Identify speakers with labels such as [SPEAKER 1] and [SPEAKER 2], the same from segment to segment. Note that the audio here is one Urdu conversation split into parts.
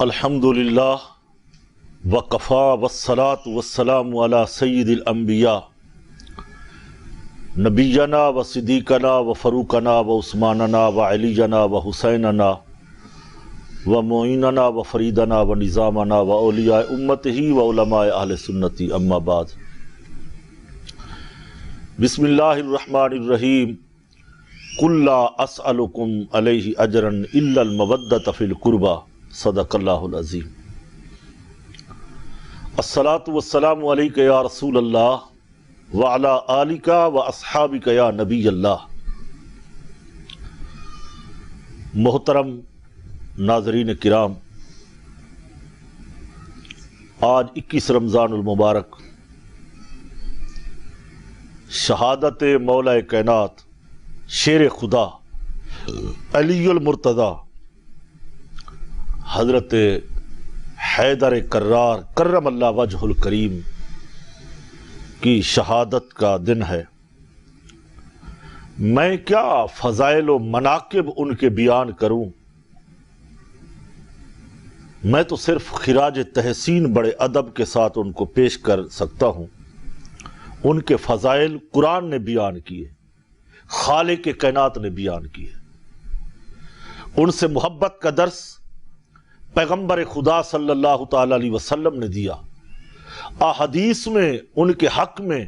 [SPEAKER 1] الحمدللہ وکفا والصلاة والسلام علی سید الانبیاء نبینا و صدیقنا و فروقنا و عثماننا و علینا و حسیننا و معیننا و فریدنا و نظامنا و اولیاء امتہ و علماء اہل سنتی اما بعد۔ بسم اللہ الرحمن الرحیم۔ قل لا اسألکم علیہ اجرا الا المودۃ فی القربى صدق اللہ العظیم۔ الصلاۃ والسلام علیک یا رسول اللہ وعلی آلک و اصحابک یا نبی اللہ۔ محترم ناظرین کرام، آج 21 رمضان المبارک شہادت مولا کائنات شیر خدا علی المرتضی حضرت حیدر کرار کرم اللہ وجہ الکریم کی شہادت کا دن ہے۔ میں کیا فضائل و مناقب ان کے بیان کروں، میں تو صرف خراج تحسین بڑے ادب کے ساتھ ان کو پیش کر سکتا ہوں۔ ان کے فضائل قرآن نے بیان کیے، خالق کائنات نے بیان کیے۔ ان سے محبت کا درس پیغمبر خدا صلی اللہ تعالی علیہ وسلم نے دیا۔ احادیث میں ان کے حق میں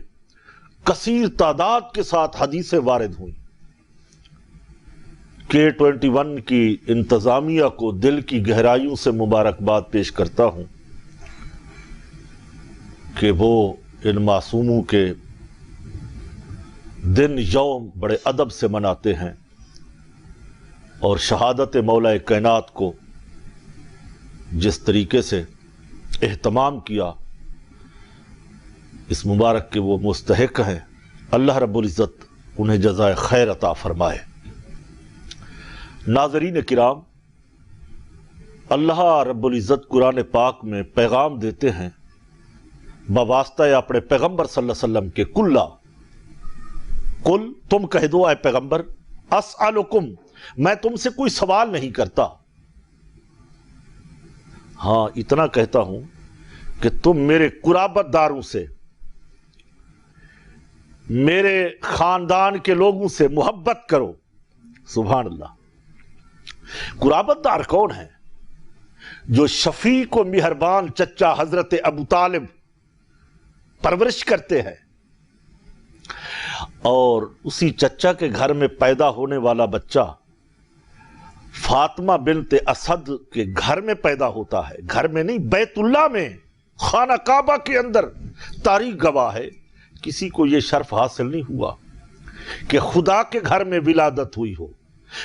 [SPEAKER 1] کثیر تعداد کے ساتھ حدیثیں وارد ہوئیں۔ K21 کی انتظامیہ کو دل کی گہرائیوں سے مبارکباد پیش کرتا ہوں کہ وہ ان معصوموں کے دن یوم بڑے ادب سے مناتے ہیں، اور شہادت مولا کائنات کو جس طریقے سے اہتمام کیا، اس مبارک کے وہ مستحق ہیں۔ اللہ رب العزت انہیں جزائے خیر عطا فرمائے۔ ناظرین کرام، اللہ رب العزت قرآن پاک میں پیغام دیتے ہیں بواسطہ اپنے پیغمبر صلی اللہ علیہ وسلم کے کل تم کہہ دو اے پیغمبر، اسألکم، میں تم سے کوئی سوال نہیں کرتا، ہاں اتنا کہتا ہوں کہ تم میرے قرابت داروں سے، میرے خاندان کے لوگوں سے محبت کرو۔ سبحان اللہ۔ قرابت دار کون ہے؟ جو شفیق و مہربان چچا حضرت ابو طالب پرورش کرتے ہیں، اور اسی چچا کے گھر میں پیدا ہونے والا بچہ فاطمہ بنت اسد کے گھر میں پیدا ہوتا ہے، گھر میں نہیں، بیت اللہ میں، خانہ کعبہ کے اندر۔ تاریخ گواہ ہے، کسی کو یہ شرف حاصل نہیں ہوا کہ خدا کے گھر میں ولادت ہوئی ہو،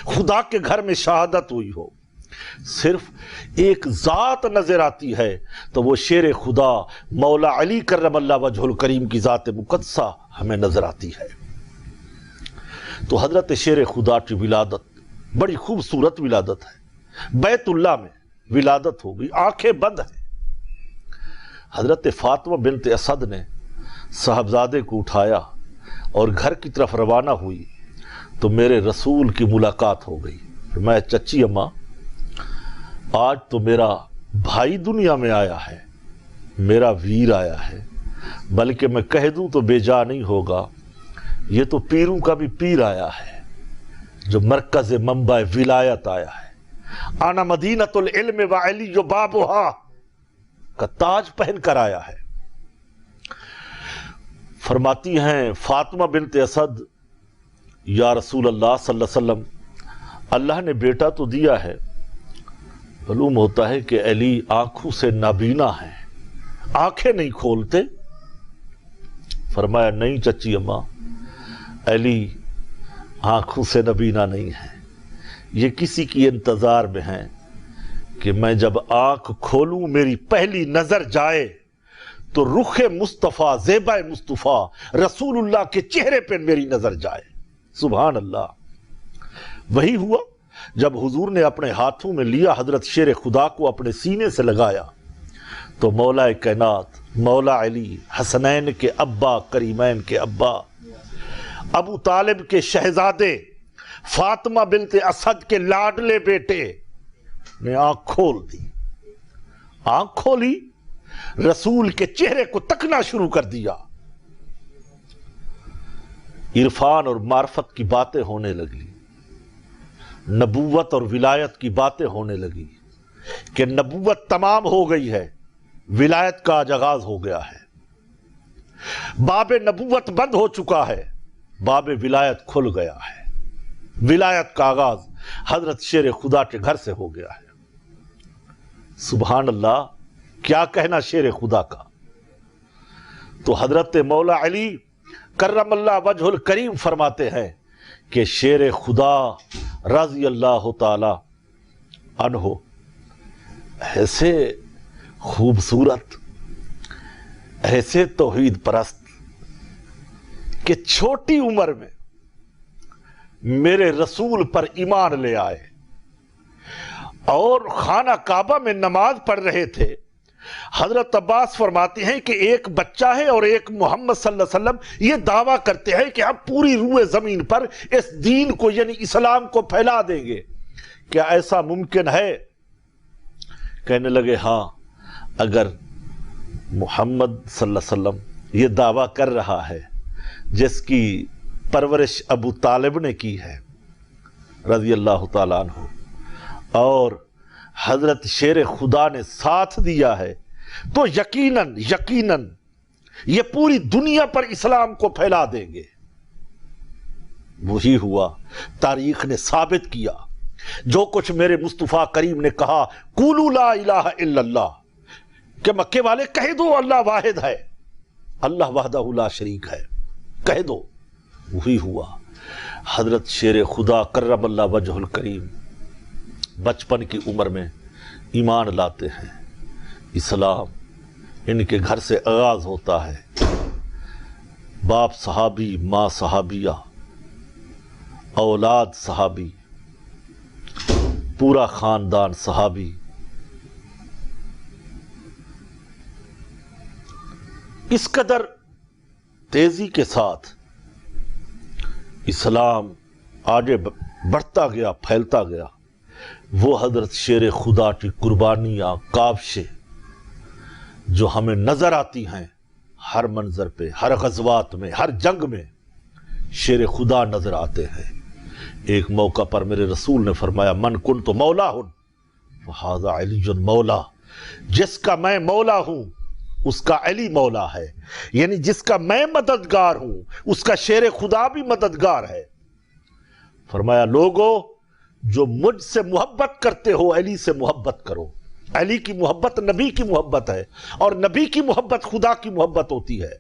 [SPEAKER 1] خدا کے گھر میں شہادت ہوئی ہو۔ صرف ایک ذات نظر آتی ہے تو وہ شیر خدا مولا علی کرم اللہ وجہ الکریم کی ذات مقدسہ ہمیں نظر آتی ہے۔ تو حضرت شیر خدا کی ولادت بڑی خوبصورت ولادت ہے، بیت اللہ میں ولادت ہو گئی، آنکھیں بند ہیں۔ حضرت فاطمہ بنت اسد نے صاحبزادے کو اٹھایا اور گھر کی طرف روانہ ہوئی تو میرے رسول کی ملاقات ہو گئی۔ میں چچی اماں، آج تو میرا بھائی دنیا میں آیا ہے، میرا ویر آیا ہے، بلکہ میں کہہ دوں تو بے جا نہیں ہوگا، یہ تو پیروں کا بھی پیر آیا ہے، جو مرکز منبع ولایت آیا ہے۔ آنا مدینۃ العلم وعلی بابھا کا تاج پہن کر آیا ہے۔ فرماتی ہیں فاطمہ بنت اسد، یا رسول اللہ صلی اللہ علیہ وسلم، اللہ نے بیٹا تو دیا ہے، معلوم ہوتا ہے کہ علی آنکھوں سے نابینا ہیں، آنکھیں نہیں کھولتے۔ فرمایا نہیں چچی اماں، علی آنکھوں سے نابینا نہیں ہے، یہ کسی کی انتظار میں ہیں کہ میں جب آنکھ کھولوں، میری پہلی نظر جائے تو رخ مصطفیٰ، زیبہ مصطفیٰ رسول اللہ کے چہرے پہ میری نظر جائے۔ سبحان اللہ۔ وہی ہوا جب حضور نے اپنے ہاتھوں میں لیا، حضرت شیر خدا کو اپنے سینے سے لگایا تو مولا کائنات، مولا علی، حسنین کے ابا، کریمین کے ابا، ابو طالب کے شہزادے، فاطمہ بنت اسد کے لاڈلے بیٹے نے آنکھ کھول دی۔ آنکھ کھولی، رسول کے چہرے کو تکنا شروع کر دیا، عرفان اور معرفت کی باتیں ہونے لگی، نبوت اور ولایت کی باتیں ہونے لگی کہ نبوت تمام ہو گئی ہے، ولایت کا آغاز ہو گیا ہے، باب نبوت بند ہو چکا ہے، باب ولایت کھل گیا ہے، ولایت کا آغاز حضرت شیر خدا کے گھر سے ہو گیا ہے۔ سبحان اللہ، کیا کہنا شیر خدا کا۔ تو حضرت مولا علی کرم اللہ وجہ الکریم فرماتے ہیں کہ شیر خدا رضی اللہ تعالی عنہ ایسے خوبصورت، ایسے توحید پرست کہ چھوٹی عمر میں میرے رسول پر ایمان لے آئے اور خانہ کعبہ میں نماز پڑھ رہے تھے۔ حضرت عباس فرماتے ہیں کہ ایک بچہ ہے اور ایک محمد صلی اللہ علیہ وسلم یہ دعویٰ کرتے ہیں کہ ہم پوری روئے زمین پر اس دین کو یعنی اسلام کو پھیلا دیں گے، کیا ایسا ممکن ہے؟ کہنے لگے ہاں، اگر محمد صلی اللہ علیہ وسلم یہ دعویٰ کر رہا ہے جس کی پرورش ابو طالب نے کی ہے رضی اللہ تعالیٰ عنہ، اور حضرت شیر خدا نے ساتھ دیا ہے، تو یقیناً یہ پوری دنیا پر اسلام کو پھیلا دیں گے۔ وہی ہوا، تاریخ نے ثابت کیا، جو کچھ میرے مصطفیٰ کریم نے کہا قولوا لا الہ الا اللہ، کہ مکے والے کہہ دو اللہ واحد ہے، اللہ وحدہ لا شریک ہے، کہہ دو۔ وہی ہوا، حضرت شیر خدا کرم اللہ وجہ الکریم بچپن کی عمر میں ایمان لاتے ہیں، اسلام ان کے گھر سے آغاز ہوتا ہے، باپ صحابی، ماں صحابیہ، اولاد صحابی، پورا خاندان صحابی۔ اس قدر تیزی کے ساتھ اسلام آگے بڑھتا گیا، پھیلتا گیا۔ وہ حضرت شیر خدا کی قربانیاں، کاوشیں جو ہمیں نظر آتی ہیں ہر منظر پہ، ہر غزوات میں، ہر جنگ میں شیر خدا نظر آتے ہیں۔ ایک موقع پر میرے رسول نے فرمایا من کنت مولا فہذا علی مولا، جس کا میں مولا ہوں اس کا علی مولا ہے، یعنی جس کا میں مددگار ہوں اس کا شیر خدا بھی مددگار ہے۔ فرمایا لوگو جو مجھ سے محبت کرتے ہو علی سے محبت کرو، علی کی محبت نبی کی محبت ہے، اور نبی کی محبت خدا کی محبت ہوتی ہے۔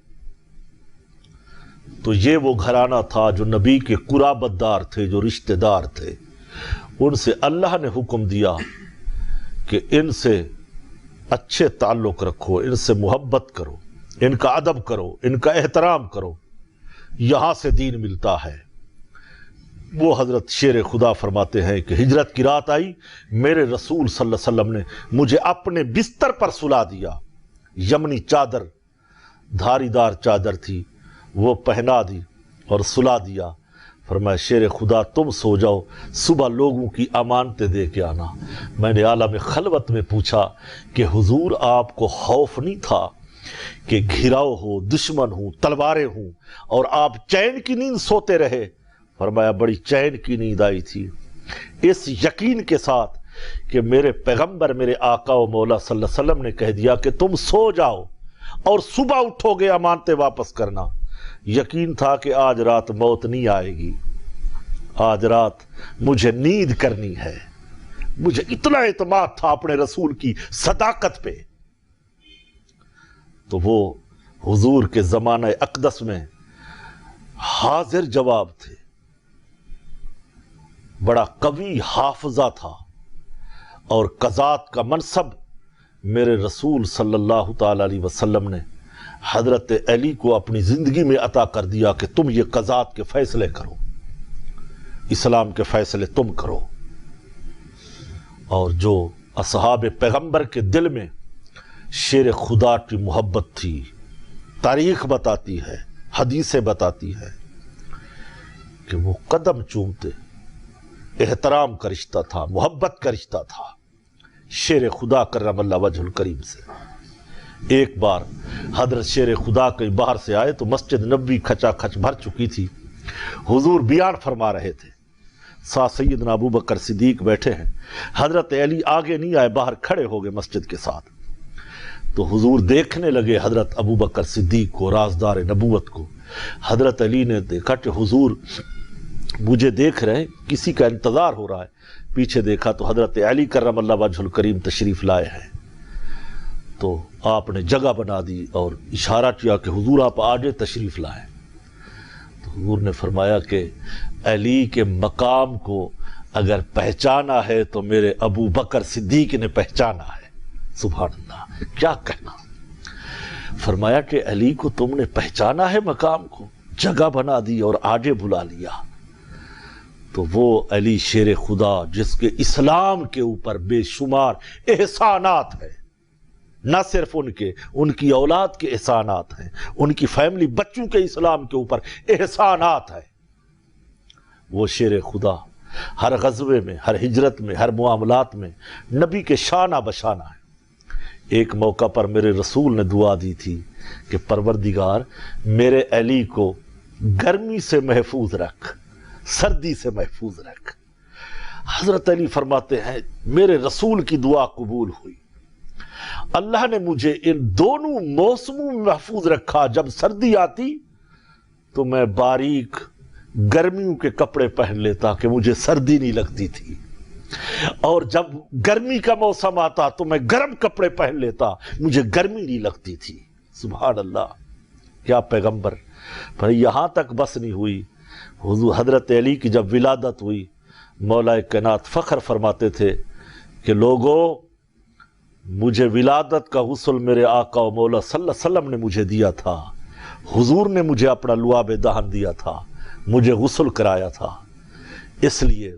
[SPEAKER 1] تو یہ وہ گھرانہ تھا جو نبی کے قرابت دار تھے، جو رشتہ دار تھے، ان سے اللہ نے حکم دیا کہ ان سے اچھے تعلق رکھو، ان سے محبت کرو، ان کا ادب کرو، ان کا احترام کرو، یہاں سے دین ملتا ہے۔ وہ حضرت شیر خدا فرماتے ہیں کہ ہجرت کی رات آئی، میرے رسول صلی اللہ علیہ وسلم نے مجھے اپنے بستر پر سلا دیا، یمنی چادر، دھاری دار چادر تھی، وہ پہنا دی اور سلا دیا۔ فرمایا شیر خدا تم سو جاؤ، صبح لوگوں کی امانتیں دے کے آنا۔ میں نے عالم خلوت میں پوچھا کہ حضور آپ کو خوف نہیں تھا کہ گھراؤ ہو، دشمن ہوں، تلواریں ہوں، اور آپ چین کی نیند سوتے رہے؟ فرمایا بڑی چین کی نیند آئی تھی، اس یقین کے ساتھ کہ میرے پیغمبر، میرے آقا و مولا صلی اللہ علیہ وسلم نے کہہ دیا کہ تم سو جاؤ اور صبح اٹھو گے امانتیں واپس کرنا۔ یقین تھا کہ آج رات موت نہیں آئے گی، آج رات مجھے نیند کرنی ہے۔ مجھے اتنا اعتماد تھا اپنے رسول کی صداقت پہ۔ تو وہ حضور کے زمانہ اقدس میں حاضر جواب تھے، بڑا قوی حافظہ تھا، اور قضات کا منصب میرے رسول صلی اللہ تعالی علیہ وسلم نے حضرت علی کو اپنی زندگی میں عطا کر دیا کہ تم یہ قضات کے فیصلے کرو، اسلام کے فیصلے تم کرو۔ اور جو اصحاب پیغمبر کے دل میں شیر خدا کی محبت تھی، تاریخ بتاتی ہے، حدیثیں بتاتی ہے کہ وہ قدم چومتے، احترام کا رشتہ تھا، محبت کا رشتہ تھا، شیر خدا کرم اللہ وجہ الکریم سے۔ ایک بار حضرت شیر خدا کہیں باہر سے آئے تو مسجد نبوی کھچا کھچ بھر چکی تھی، حضور بیان فرما رہے تھے، ساتھ سیدنا ابو بکر صدیق بیٹھے ہیں، حضرت علی آگے نہیں آئے، باہر کھڑے ہو گئے مسجد کے ساتھ۔ تو حضور دیکھنے لگے حضرت ابو بکر صدیق کو، رازدار نبوت کو۔ حضرت علی نے دیکھا کہ حضور مجھے دیکھ رہے ہیں، کسی کا انتظار ہو رہا ہے۔ پیچھے دیکھا تو حضرت علی کرم اللہ وجہ الکریم تشریف لائے ہیں۔ تو آپ نے جگہ بنا دی اور اشارہ کیا کہ حضور آپ آگے تشریف لائیں۔ تو حضور نے فرمایا کہ علی کے مقام کو اگر پہچانا ہے تو میرے ابو بکر صدیق نے پہچانا ہے۔ سبحان اللہ، کیا کہنا۔ فرمایا کہ علی کو تم نے پہچانا ہے، مقام کو جگہ بنا دی اور آگے بلا لیا۔ تو وہ علی شیر خدا جس کے اسلام کے اوپر بے شمار احسانات ہیں، نہ صرف ان کی اولاد کے احسانات ہیں، ان کی فیملی بچوں کے اسلام کے اوپر احسانات ہیں۔ وہ شیر خدا ہر غزوے میں، ہر ہجرت میں، ہر معاملات میں نبی کے شانہ بشانہ ہے۔ ایک موقع پر میرے رسول نے دعا دی تھی کہ پروردگار میرے علی کو گرمی سے محفوظ رکھ، سردی سے محفوظ رکھ۔ حضرت علی فرماتے ہیں میرے رسول کی دعا قبول ہوئی، اللہ نے مجھے ان دونوں موسموں میں محفوظ رکھا۔ جب سردی آتی تو میں باریک گرمیوں کے کپڑے پہن لیتا کہ مجھے سردی نہیں لگتی تھی، اور جب گرمی کا موسم آتا تو میں گرم کپڑے پہن لیتا، مجھے گرمی نہیں لگتی تھی۔ سبحان اللہ، کیا پیغمبر۔ پر یہاں تک بس نہیں ہوئی، حضور حضرت علی کی جب ولادت ہوئی، مولا کائنات فخر فرماتے تھے کہ لوگوں، مجھے ولادت کا غسل میرے آقا و مولا صلی اللہ علیہ وسلم نے مجھے دیا تھا، حضور نے مجھے اپنا لعاب دہن دیا تھا، مجھے غسل کرایا تھا۔ اس لیے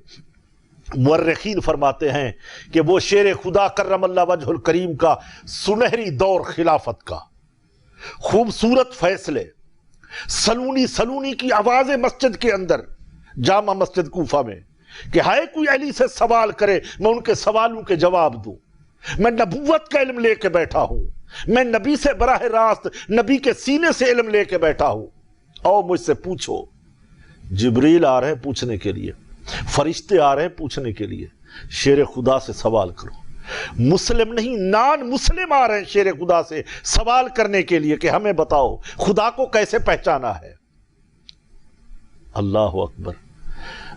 [SPEAKER 1] مورخین فرماتے ہیں کہ وہ شیر خدا کرم اللہ وجہ الکریم کا سنہری دور خلافت کا، خوبصورت فیصلے، سلونی کی آوازیں مسجد کے اندر، جامع مسجد کوفہ میں، کہ ہائے کوئی علی سے سوال کرے میں ان کے سوالوں کے جواب دوں، میں نبوت کا علم لے کے بیٹھا ہوں، میں نبی سے براہ راست نبی کے سینے سے علم لے کے بیٹھا ہوں، او مجھ سے پوچھو۔ جبریل آ رہے ہیں پوچھنے کے لیے، فرشتے آ رہے ہیں پوچھنے کے لیے، شیر خدا سے سوال کرو۔ مسلم نہیں، نان مسلم آ رہے ہیں شیر خدا سے سوال کرنے کے لیے کہ ہمیں بتاؤ خدا کو کیسے پہچانا ہے۔ اللہ اکبر۔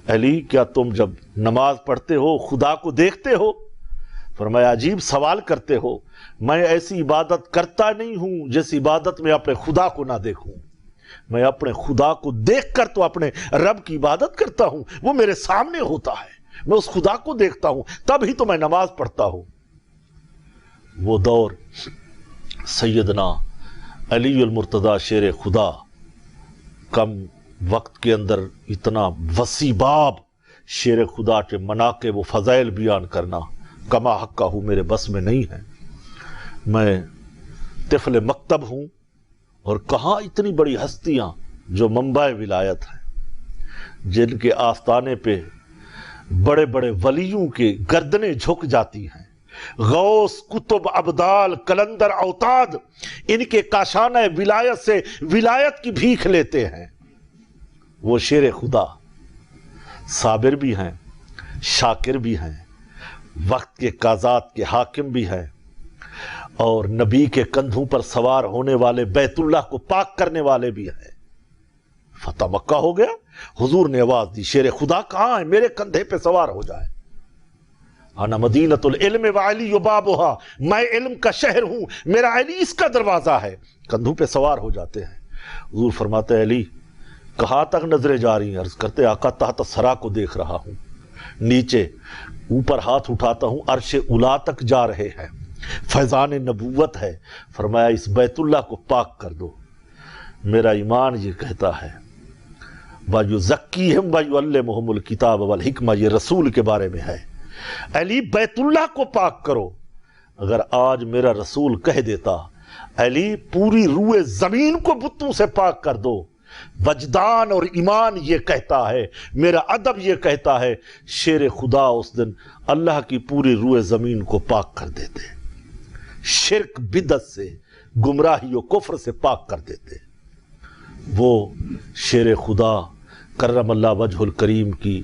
[SPEAKER 1] علی کیا تم جب نماز پڑھتے ہو خدا کو دیکھتے ہو؟ فرمایا عجیب سوال کرتے ہو، میں ایسی عبادت کرتا نہیں ہوں جس عبادت میں اپنے خدا کو نہ دیکھوں۔ میں اپنے خدا کو دیکھ کر تو اپنے رب کی عبادت کرتا ہوں، وہ میرے سامنے ہوتا ہے، میں اس خدا کو دیکھتا ہوں، تب ہی تو میں نماز پڑھتا ہوں۔ وہ دور سیدنا علی المرتضی شیر خدا کم وقت کے اندر اتنا وسیع باب شیر خدا کے مناقب و فضائل بیان کرنا کما حقہ ہوں میرے بس میں نہیں ہے۔ میں طفل مکتب ہوں، اور کہاں اتنی بڑی ہستیاں جو منبع ولایت ہیں، جن کے آستانے پہ بڑے بڑے ولیوں کے گردنیں جھک جاتی ہیں، غوث، کتب، ابدال، کلندر، اوتاد ان کے کاشانہ ولایت سے ولایت کی بھیک لیتے ہیں۔ وہ شیر خدا صابر بھی ہیں، شاکر بھی ہیں، وقت کے قاضات کے حاکم بھی ہیں، اور نبی کے کندھوں پر سوار ہونے والے بیت اللہ کو پاک کرنے والے بھی ہیں۔ فتح مکہ ہو گیا، حضور نے آواز دی شیر خدا کہاں ہے، میرے کندھے پہ سوار ہو جائے۔ انا مدینۃ العلم وعلی بابھا، میں علم کا شہر ہوں، میرا علی اس کا دروازہ ہے۔ کندھوں پہ سوار ہو جاتے ہیں۔ حضور فرماتے ہیں علی کہاں تک نظریں جا رہی ہیں؟ عرض کرتے آقا تحت سرا کو دیکھ رہا ہوں، نیچے اوپر ہاتھ اٹھاتا ہوں عرش اولا تک جا رہے ہیں، فیضان نبوت ہے۔ فرمایا اس بیت اللہ کو پاک کر دو۔ میرا ایمان یہ کہتا ہے وَيُزَكِّيهِمْ وَيُعَلِّمُهُمُ الْكِتَابَ وَالْحِكْمَةَ، یہ رسول کے بارے میں ہے۔ علی بیت اللہ کو پاک کرو۔ اگر آج میرا رسول کہہ دیتا علی پوری روئے زمین کو بتوں سے پاک کر دو، وجدان اور ایمان یہ کہتا ہے، میرا ادب یہ کہتا ہے، شیر خدا اس دن اللہ کی پوری روئے زمین کو پاک کر دیتے، شرک بدعت سے، گمراہی و کفر سے پاک کر دیتے۔ وہ شیر خدا کرم اللہ وجہ الکریم کی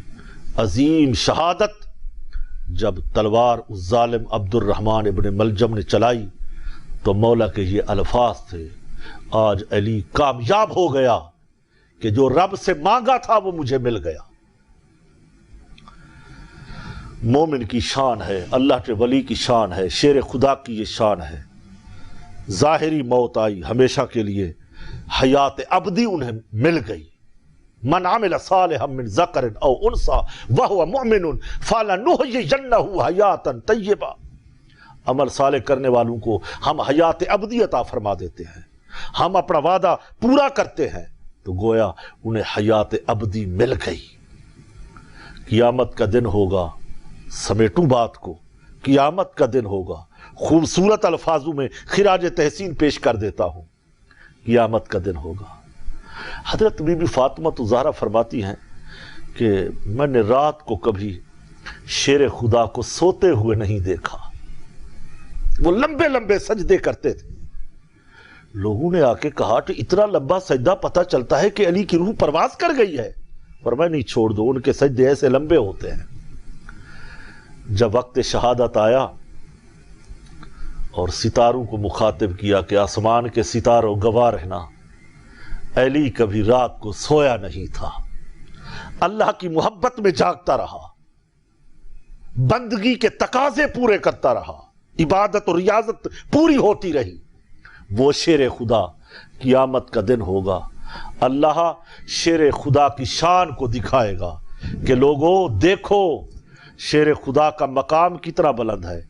[SPEAKER 1] عظیم شہادت جب تلوار اس ظالم عبد الرحمن ابن ملجم نے چلائی تو مولا کے یہ الفاظ تھے، آج علی کامیاب ہو گیا کہ جو رب سے مانگا تھا وہ مجھے مل گیا۔ مومن کی شان ہے، اللہ کے ولی کی شان ہے، شیر خدا کی یہ شان ہے۔ ظاہری موت آئی، ہمیشہ کے لیے حیات ابدی انہیں مل گئی۔ من عمل صالحا من ذکر او انثى وهو مؤمن فلنحيينه حیاتا طیبہ، عمل صالح کرنے والوں کو ہم حیات ابدی عطا فرما دیتے ہیں، ہم اپنا وعدہ پورا کرتے ہیں تو گویا انہیں حیات ابدی مل گئی۔ قیامت کا دن ہوگا، سمیٹوں بات کو، قیامت کا دن ہوگا، خوبصورت الفاظوں میں خراج تحسین پیش کر دیتا ہوں، قیامت کا دن ہوگا۔ حضرت بی بی فاطمہ الزہرا فرماتی ہیں کہ میں نے رات کو کبھی شیر خدا کو سوتے ہوئے نہیں دیکھا، وہ لمبے لمبے سجدے کرتے تھے۔ لوگوں نے آ کے کہا کہ اتنا لمبا سجدہ پتہ چلتا ہے کہ علی کی روح پرواز کر گئی ہے، فرمایا نہیں، چھوڑ دو، ان کے سجدے ایسے لمبے ہوتے ہیں۔ جب وقت شہادت آیا اور ستاروں کو مخاطب کیا کہ آسمان کے ستاروں گواہ رہنا، علی کبھی رات کو سویا نہیں تھا، اللہ کی محبت میں جاگتا رہا، بندگی کے تقاضے پورے کرتا رہا، عبادت اور ریاضت پوری ہوتی رہی۔ وہ شیر خدا قیامت کا دن ہوگا، اللہ شیر خدا کی شان کو دکھائے گا کہ لوگوں دیکھو شیر خدا کا مقام کتنا بلند ہے۔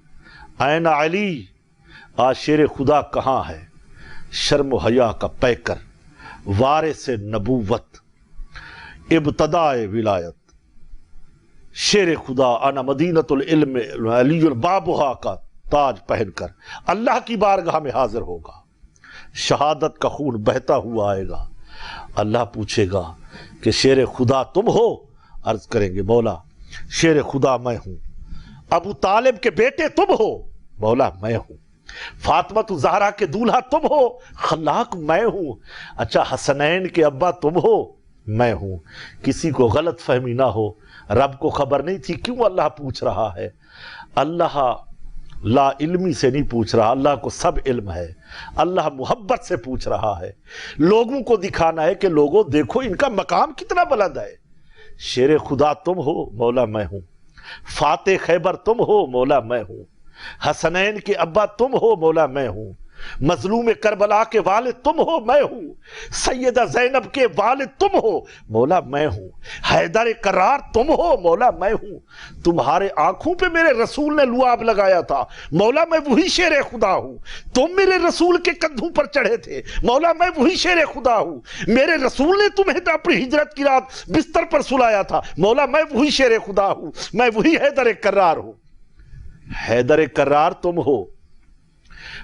[SPEAKER 1] این علی، آج شیر خدا کہاں ہے؟ شرم و حیا کا پیکر، وارث نبوت، ابتداء ولایت، شیر خدا انا مدینۃ العلم علی البابھا کا تاج پہن کر اللہ کی بارگاہ میں حاضر ہوگا، شہادت کا خون بہتا ہوا آئے گا۔ اللہ پوچھے گا کہ شیر خدا تم ہو؟ عرض کریں گے مولا شیر خدا میں ہوں۔ ابو طالب کے بیٹے تم ہو؟ مولا میں ہوں۔ فاطمہ الزہرا کے دولہا تم ہو؟ خلاق میں ہوں۔ اچھا حسنین کے ابا تم ہو؟ میں ہوں۔ کسی کو غلط فہمی نہ ہو، رب کو خبر نہیں تھی، کیوں اللہ پوچھ رہا ہے؟ اللہ لا علمی سے نہیں پوچھ رہا، اللہ کو سب علم ہے، اللہ محبت سے پوچھ رہا ہے۔ لوگوں کو دکھانا ہے کہ لوگوں دیکھو ان کا مقام کتنا بلند ہے۔ شیر خدا تم ہو؟ مولا میں ہوں۔ فاتح خیبر تم ہو؟ مولا میں ہوں۔ حسنین کے ابا تم ہو؟ مولا میں ہوں۔ مظلوم کربلا کے والد تم ہو؟ میں ہوں۔ سیدہ زینب کے والد تم ہو؟ مولا میں ہوں۔ حیدر کرار تم ہو؟ مولا میں ہوں۔ تمہارے آنکھوں پہ میرے رسول نے لعاب لگایا تھا، مولا میں وہی شیر خدا ہوں۔ تم میرے رسول کے کندھوں پر چڑھے تھے، مولا میں وہی شیر خدا ہوں۔ میرے رسول نے تمہیں اپنی ہجرت کی رات بستر پر سلایا تھا، مولا میں وہی شیر خدا ہوں، میں وہی حیدر کرار ہوں۔ حیدر کرار تم ہو،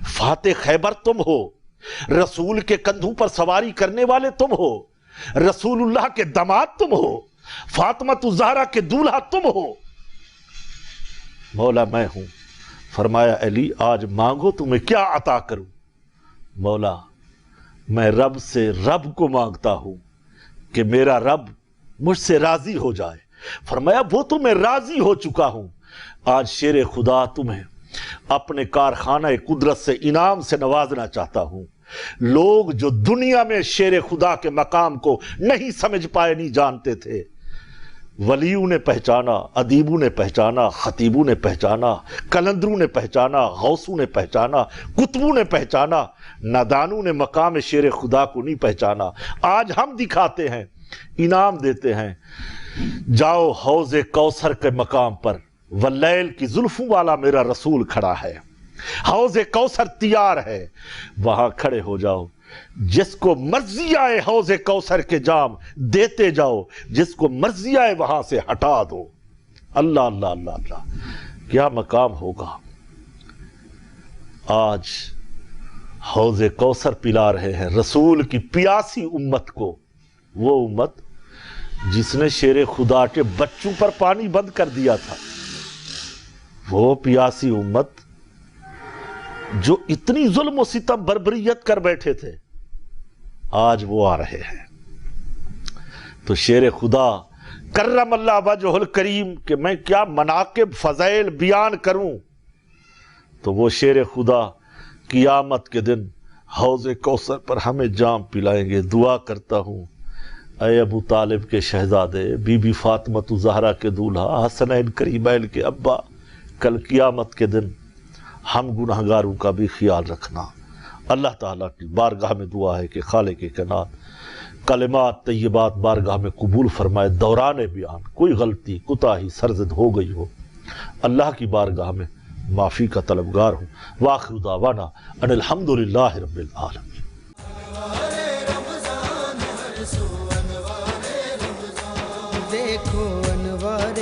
[SPEAKER 1] فاتح خیبر تم ہو، رسول کے کندھوں پر سواری کرنے والے تم ہو، رسول اللہ کے داماد تم ہو، فاطمہ الزہرا کے دولہا تم ہو۔ مولا میں ہوں۔ فرمایا علی آج مانگو تمہیں کیا عطا کروں؟ مولا میں رب سے رب کو مانگتا ہوں کہ میرا رب مجھ سے راضی ہو جائے۔ فرمایا وہ تو میں راضی ہو چکا ہوں، آج شیر خدا تمہیں اپنے کارخانہ قدرت سے انعام سے نوازنا چاہتا ہوں۔ لوگ جو دنیا میں شیر خدا کے مقام کو نہیں سمجھ پائے، نہیں جانتے تھے، ولیوں نے پہچانا، ادیبوں نے پہچانا، خطیبوں نے پہچانا، کلندروں نے پہچانا، غوثوں نے پہچانا، قطبوں نے پہچانا، نادانوں نے مقام شیر خدا کو نہیں پہچانا۔ آج ہم دکھاتے ہیں، انعام دیتے ہیں، جاؤ حوض کوثر کے مقام پر، واللیل کی زلفوں والا میرا رسول کھڑا ہے، حوض کوثر تیار ہے، وہاں کھڑے ہو جاؤ، جس کو مرضی آئے حوض کوثر کے جام دیتے جاؤ، جس کو مرضی آئے وہاں سے ہٹا دو۔ اللہ اللہ اللہ اللہ، کیا مقام ہوگا۔ آج حوض کوثر پلا رہے ہیں رسول کی پیاسی امت کو، وہ امت جس نے شیر خدا کے بچوں پر پانی بند کر دیا تھا، وہ پیاسی امت جو اتنی ظلم و ستم بربریت کر بیٹھے تھے، آج وہ آ رہے ہیں۔ تو شیر خدا کرم اللہ وجہ الکریم کہ میں کیا مناقب فضائل بیان کروں، تو وہ شیر خدا قیامت کے دن حوض کوثر پر ہمیں جام پلائیں گے۔ دعا کرتا ہوں اے ابو طالب کے شہزادے، بی بی فاطمہ زہرا کے دولہا، حسنین کریمین کے ابا، کل قیامت کے دن ہم گناہگاروں کا بھی خیال رکھنا۔ اللہ تعالیٰ کی بارگاہ میں دعا ہے کہ خالق کائنات کلمات طیبات بارگاہ میں قبول فرمائے۔ دوران بیان کوئی غلطی کوتاہی سرزد ہو گئی ہو، اللہ کی بارگاہ میں معافی کا طلبگار ہوں۔ وآخر دعوانا ان الحمدللہ رب العالمین۔
[SPEAKER 2] دیکھو انوار